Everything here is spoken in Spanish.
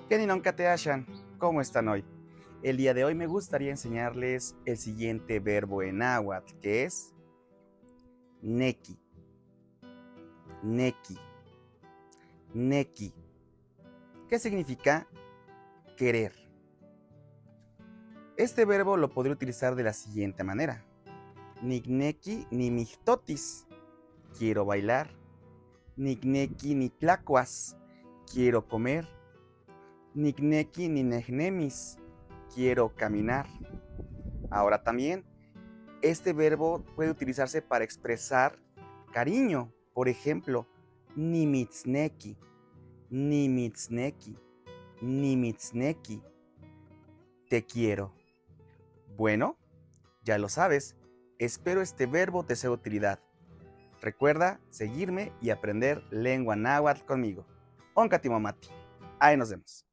Kenin Kateashan, ¿cómo están hoy? El día de hoy me gustaría enseñarles el siguiente verbo en náhuatl, que es neki, neki, neki. ¿Qué significa querer? Este verbo lo podría utilizar de la siguiente manera. Nigneki ni mihtotis, quiero bailar. Nigneki ni tlacuas, quiero comer. Nigneki ni nejnemis, quiero caminar. Ahora también, este verbo puede utilizarse para expresar cariño. Por ejemplo, nimitzneki, nimitzneki, nimitzneki, te quiero. Bueno, ya lo sabes. Espero este verbo te sea de utilidad. Recuerda seguirme y aprender lengua náhuatl conmigo. Onkatimomati. Ahí nos vemos.